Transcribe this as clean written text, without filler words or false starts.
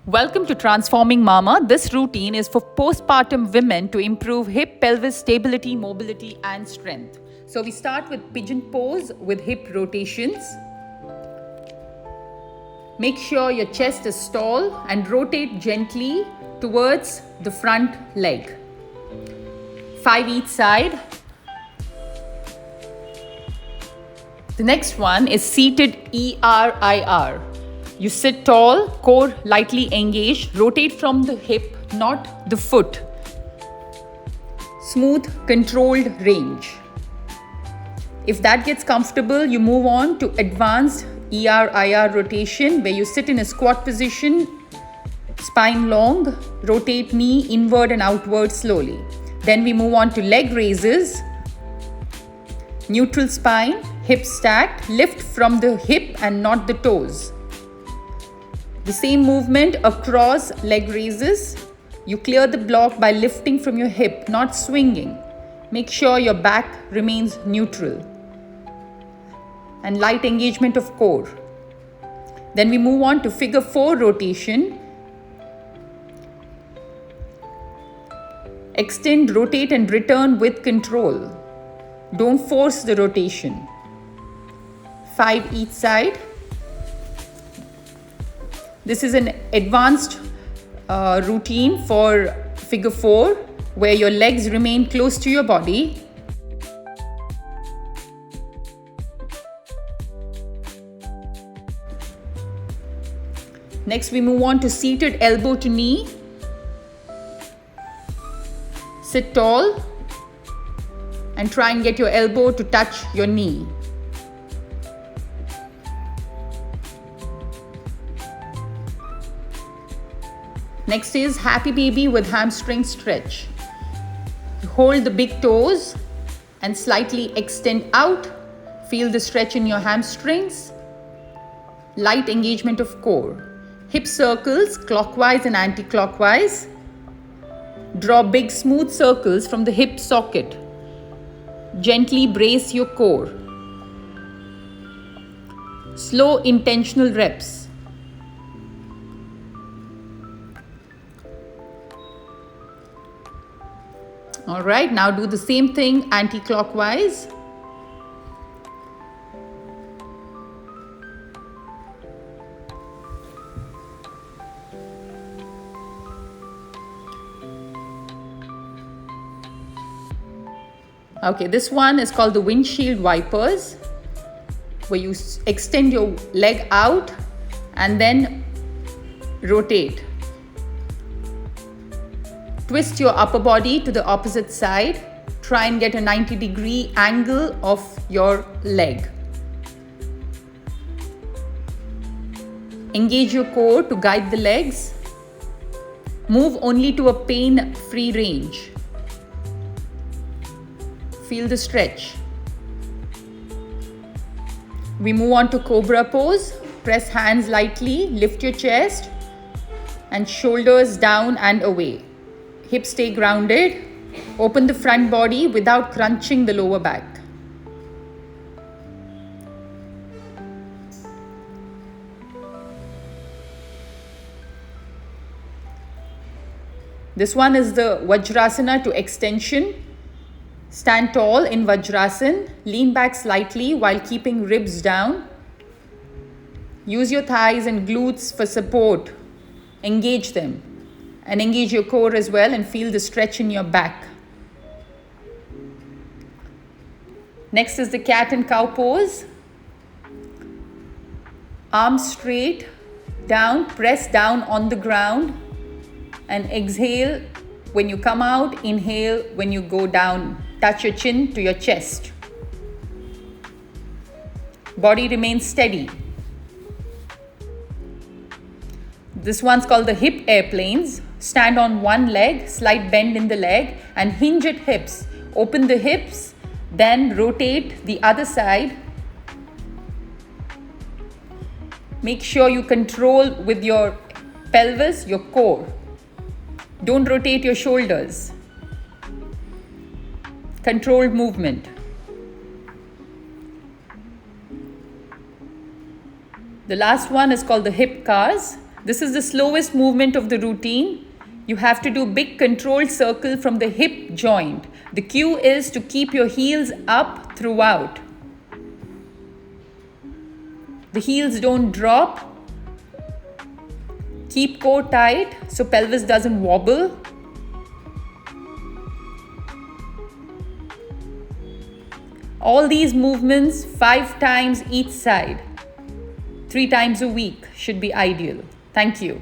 Welcome to Transforming Mama. This routine is for postpartum women to improve hip pelvis stability, mobility, and strength. So we start with pigeon pose with hip rotations. Make sure your chest is tall and rotate gently towards the front leg. 5 each side. The next one is seated ERIR. You sit tall, core lightly engaged, rotate from the hip, not the foot. Smooth, controlled range. If that gets comfortable, you move on to advanced ERIR rotation, where you sit in a squat position, spine long, rotate knee inward and outward slowly. Then we move on to leg raises. Neutral spine, hip stacked, lift from the hip and not the toes. The same movement across leg raises. You clear the block by lifting from your hip, not swinging. Make sure your back remains neutral. And light engagement of core. Then we move on to figure 4 rotation. Extend, rotate and return with control. Don't force the rotation. 5 each side. This is an advanced routine for figure 4, where your legs remain close to your body. Next, we move on to seated elbow to knee. Sit tall and try and get your elbow to touch your knee. Next is happy baby with hamstring stretch. Hold the big toes and slightly extend out. Feel the stretch in your hamstrings. Light engagement of core. Hip circles clockwise and anti-clockwise. Draw big smooth circles from the hip socket. Gently brace your core. Slow intentional reps. All right, now do the same thing anti-clockwise. Okay, this one is called the windshield wipers, where you extend your leg out and then rotate. Twist your upper body to the opposite side. Try and get a 90-degree angle of your leg. Engage your core to guide the legs. Move only to a pain-free range. Feel the stretch. We move on to cobra pose. Press hands lightly, lift your chest and shoulders down and away. Hips stay grounded. Open the front body without crunching the lower back. This one is the Vajrasana to extension. Stand tall in Vajrasan. Lean back slightly while keeping ribs down. Use your thighs and glutes for support. Engage them. And engage your core as well and feel the stretch in your back. Next is the cat and cow pose. Arms straight, down, press down on the ground and exhale when you come out, inhale when you go down. Touch your chin to your chest. Body remains steady. This one's called the hip airplanes. Stand on one leg, slight bend in the leg and hinge at hips. Open the hips, then rotate the other side. Make sure you control with your pelvis, your core. Don't rotate your shoulders. Controlled movement. The last one is called the hip cars. This is the slowest movement of the routine. You have to do big controlled circle from the hip joint. The cue is to keep your heels up throughout. The heels don't drop. Keep core tight so pelvis doesn't wobble. All these movements 5 times each side. 3 times a week should be ideal. Thank you.